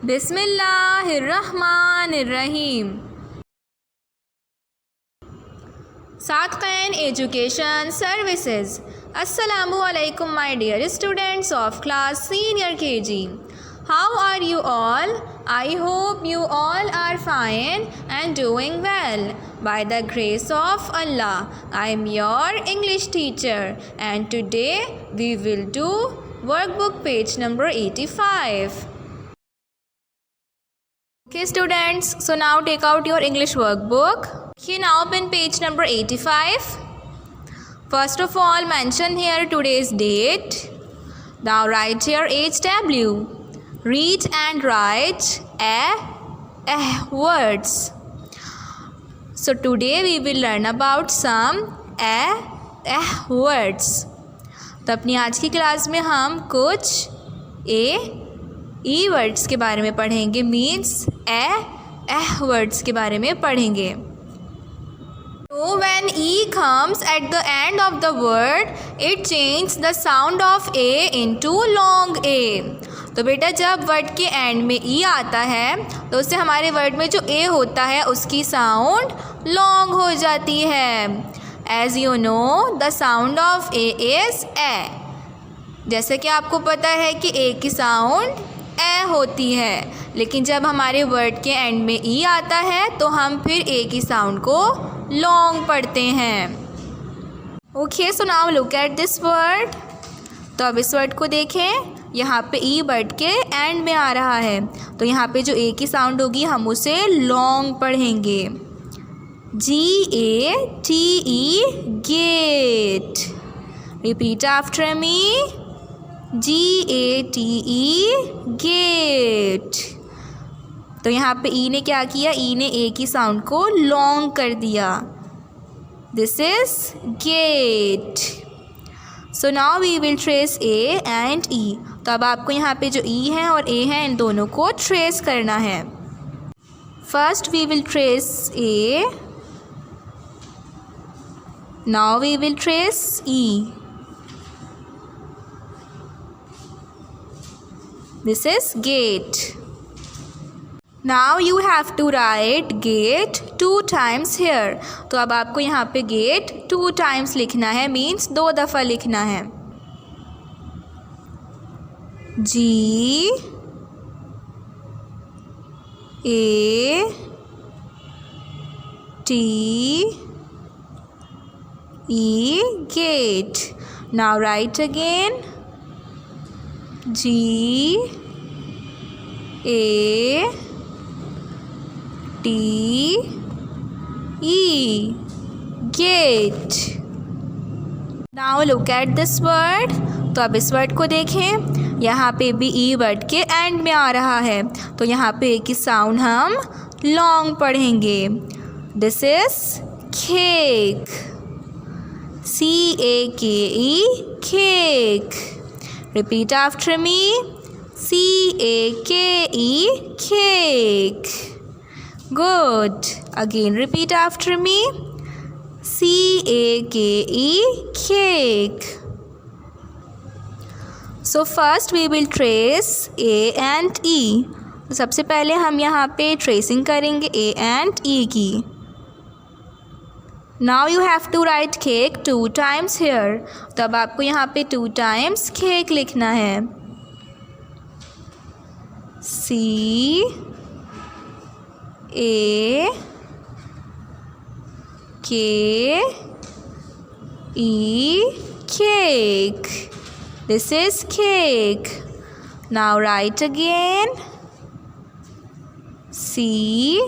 बिस्मिल्लाहिर्रहमानिर्रहीम। Sadqain education services. अस्सलामु अलैकुम my dear students of class senior KG। How are you all? I hope you all are fine and doing well. By the grace of Allah, I am your English teacher and today we will do workbook page number 85. Okay students, so now take out your English workbook. Okay, now open page number 85. First of all, mention here today's date. Now write here HW. Read and write words. So today we will learn about some words. तो अपनी आज की class में हम कुछ words के बारे में पढ़ेंगे, मीन्स वर्ड्स के बारे में पढ़ेंगे. So when E comes at the end of the word, it changes the sound of A into long A. तो बेटा जब वर्ड के एंड में ई आता है तो उससे हमारे वर्ड में जो ए होता है उसकी साउंड लॉन्ग हो जाती है. As you know the sound of A is A. जैसे कि आपको पता है कि ए की साउंड ए होती है, लेकिन जब हमारे वर्ड के एंड में ई आता है तो हम फिर ए की साउंड को लॉन्ग पढ़ते हैं. Okay, so now look at this word. तो अब इस वर्ड को देखें. यहाँ पे ई वर्ड के एंड में आ रहा है, तो यहाँ पे जो ए की साउंड होगी हम उसे लॉन्ग पढ़ेंगे. GATE gate. Repeat after me. GATE gate. तो यहाँ पे ई ने क्या किया? ई ने ए की साउंड को लॉन्ग कर दिया. This is gate. So now we will trace A and E. तो अब आपको यहाँ पे जो ई है और ए है इन दोनों को ट्रेस करना है. First we will trace A. Now we will trace E. This is gate. Now you have to write gate 2 times here. तो अब आपको यहाँ पे गेट 2 times लिखना है, मीन्स 2 दफ़ा लिखना है. GATE gate. Now write again. GATE gate. Now look at this word. तो अब इस वर्ड को देखें. यहाँ पे भी ई वर्ड के एंड में आ रहा है, तो यहाँ पे ए की साउंड हम लॉन्ग पढ़ेंगे. This is cake. CAKE cake. Repeat after me. CAKE cake. Good. Again repeat after me. CAKE cake. So first we will trace A and E. तो सबसे पहले हम यहाँ पे ट्रेसिंग करेंगे A and E की. Now you have to write cake 2 times here. तो अब आपको यहाँ पे 2 times cake लिखना है. CAKE cake. This is cake. Now write again. CAKE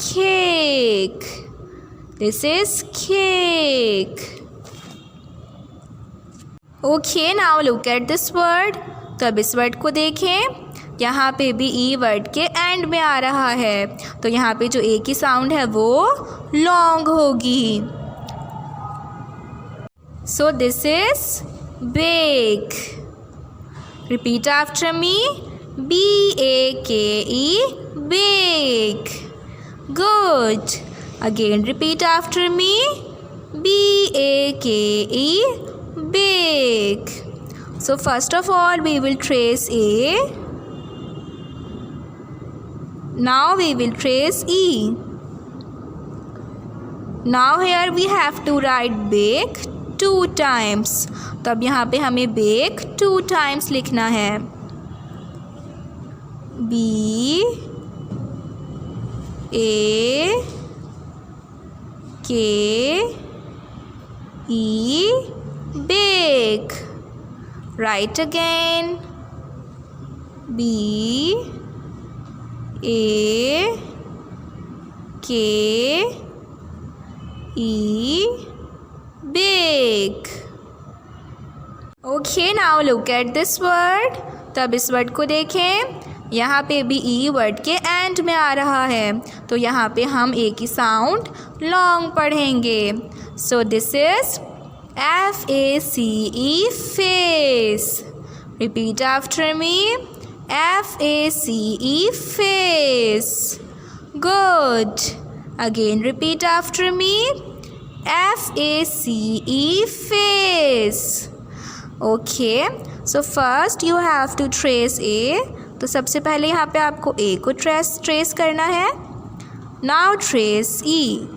cake. This is cake. Okay, now look at this word. तो अब इस वर्ड को देखें. यहाँ पे भी ई वर्ड के एंड में आ रहा है, तो यहाँ पे जो ए की साउंड है वो लॉन्ग होगी. So this is bake. Repeat after me. BAKE bake. Good. Again repeat after me. B-A-K-E, bake. So first of all we will trace A. Now we will trace E. Now here we have to write bake 2 times. तो अब यहाँ पे हमें bake 2 times लिखना है. B A K E, bake. Write again. B A K E, bake. Okay, now look at this word. तो अब इस वर्ड को देखें. यहाँ पे भी ई वर्ड के एंड में आ रहा है, तो यहाँ पे हम ए की साउंड लॉन्ग पढ़ेंगे. So this is FACE, face. Repeat after me. FACE, face. Good. Again repeat after me. FACE, face. Okay. So first you have to trace A. तो सबसे पहले यहाँ पे आपको A को ट्रेस करना है. Now trace E.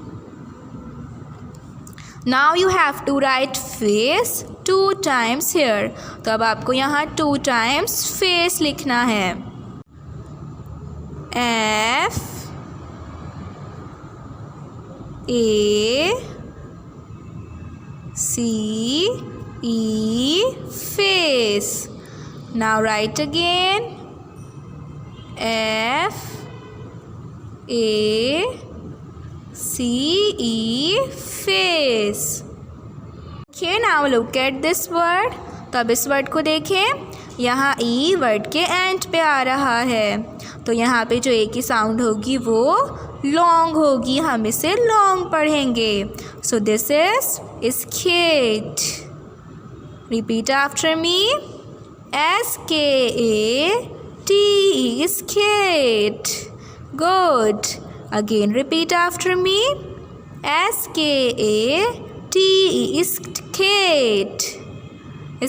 Now you have to write face 2 times here. तो अब आपको यहाँ 2 times face लिखना है. F A C E, face. Now write again. F A C E, face. Okay, now look at this word. तो अब इस word को देखें. यहाँ ई वर्ड के एंड पे आ रहा है, तो यहाँ पे जो ए की साउंड होगी वो लॉन्ग होगी. हम इसे लॉन्ग पढ़ेंगे. So this is skate. Repeat after me. SKATE, skate. Good. Again repeat after me. SKATE, skate.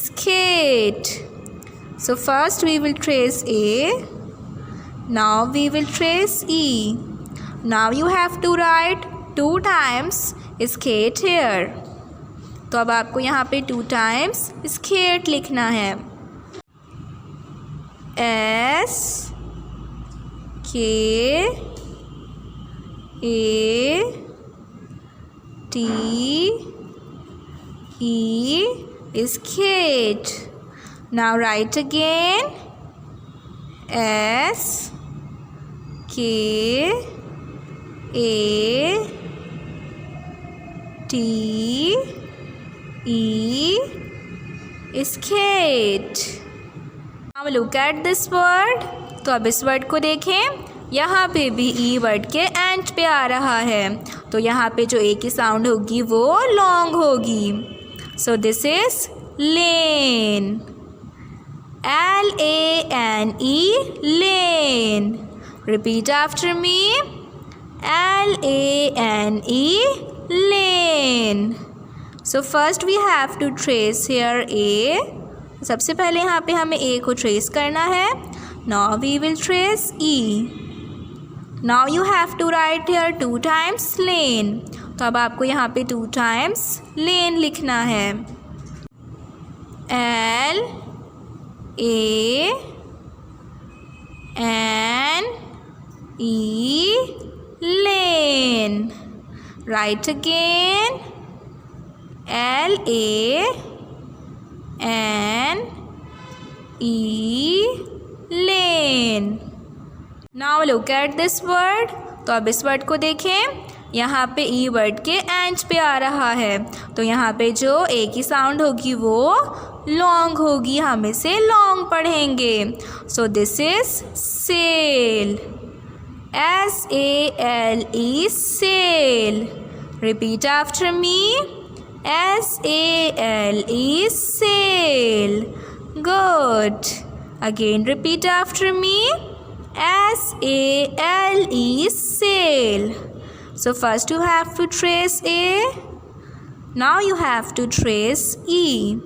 Skate. So first we will trace A. Now we will trace E. Now you have to write 2 times skate here. तो अब आपको यहाँ पे 2 times skate लिखना है. S K A T E, skate. Now write again. S K A T E, skate. Now look at this word. तो अब इस वर्ड को देखें. यहाँ पे भी ई वर्ड के एंड पे आ रहा है, तो यहाँ पे जो ए की साउंड होगी वो लॉन्ग होगी. So this is lane. LANE, lane. Repeat after me. LANE, lane. So first we have to trace here A. सबसे पहले यहाँ पे हमें A को ट्रेस करना है. Now we will trace E. Now you have to write here 2 times lane. तो अब आपको यहाँ पे 2 times lane लिखना है. L A N E, lane. Write again. L A N E, lane. Now look at this word. तो अब इस वर्ड को देखें. यहाँ पे ई वर्ड के एंड पे आ रहा है, तो यहाँ पे जो ए की साउंड होगी वो लॉन्ग होगी. हम इसे लॉन्ग पढ़ेंगे. So this is sale. SALE, sail. Repeat after me. SALE, sail. Good. Again repeat after me. SALE, sail. So first you have to trace A. Now you have to trace E.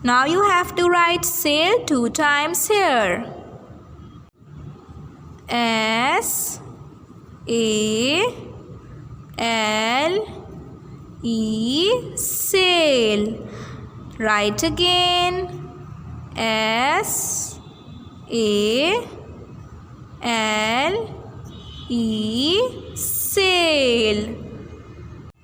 Now you have to write sail 2 times here. S A L E, sail. Write again. S A L E, sail.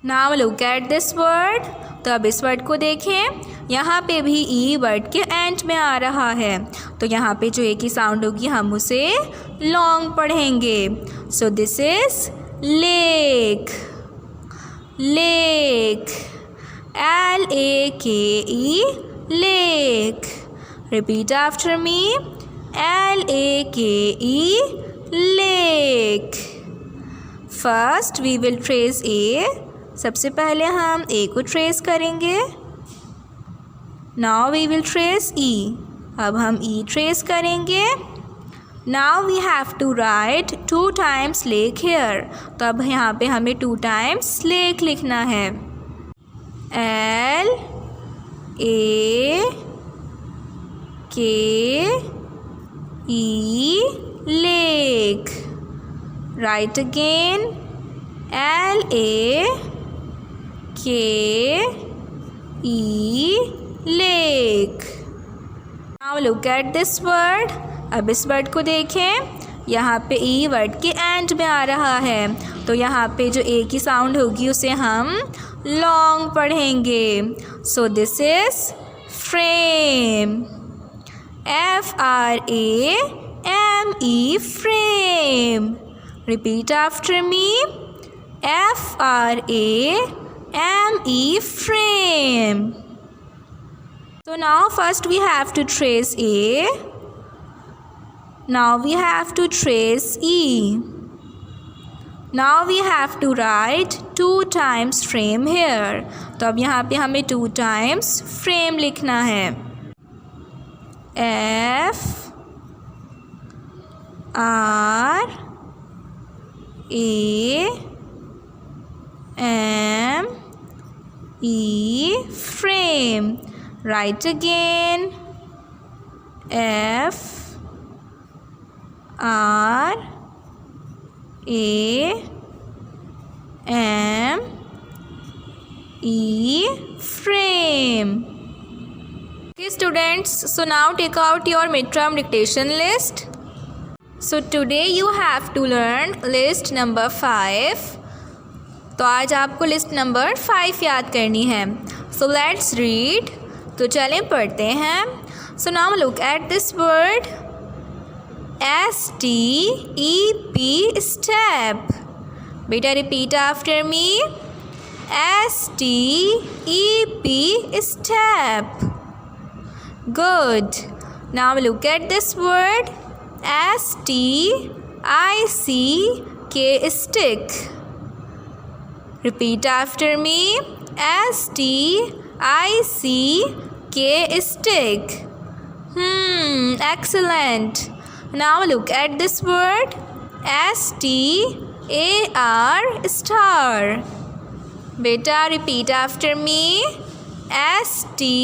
Now look at this word. तो अब इस word को देखें, यहाँ पे भी ई word के and में आ रहा है, तो यहाँ पे जो ए की साउंड होगी हम उसे लॉन्ग पढ़ेंगे. So this is lake. Lake. LAKE, lake. Repeat after me. LAKE, lake. First we will trace A. सबसे पहले हम ए को ट्रेस करेंगे. Now we will trace E. अब हम ई ट्रेस करेंगे. Now we have to write 2 times lake here. तो अब यहाँ पे हमें 2 times लेक लिखना है. LAKE, lake. Right again. LAKE, lake. Now look at this word. अब इस वर्ड को देखें, यहाँ पे ई वर्ड के एंड में आ रहा है, तो यहाँ पे जो ए की साउंड होगी उसे हम लॉन्ग पढ़ेंगे. So this is frame. FRAME, frame. Repeat after me. FRAME, frame. So now first we have to trace A. Now we have to trace E. Now we have to write 2 times frame here. तो अब यहाँ पे हमें 2 times frame लिखना है. FRAME, frame. Write again. FRAME, frame. Okay students, so now take out your midterm dictation list. So today you have to learn list number 5. तो आज आपको लिस्ट नंबर 5 याद करनी है. So let's read. तो चलें पढ़ते हैं. So now look at this word. STEP, step. बेटा repeat after me. STEP, step. Good. Now look at this word. STICK, stick. Repeat after me. STICK, stick. Excellent. Now look at this word. STAR, star. Beta, repeat after me. STAR,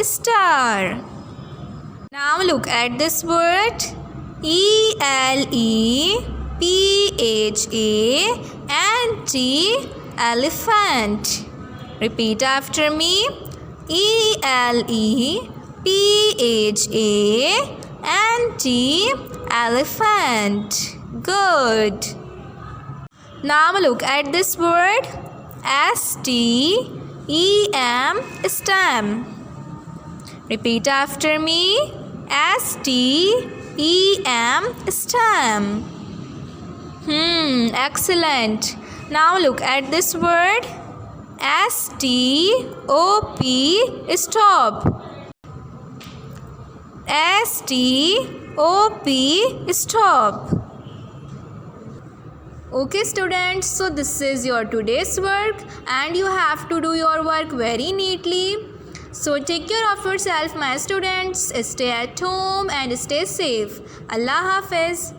star. Now look at this word. ELEPHANT, elephant. Repeat after me. ELEPHANT, elephant. Good. Now look at this word. STEM, stem. Repeat after me. STEM, stem. Excellent. Now look at this word. STOP, stop. STOP, stop. Okay students, so this is your today's work and you have to do your work very neatly. So take care of yourself my students. Stay at home and stay safe. Allah Hafiz.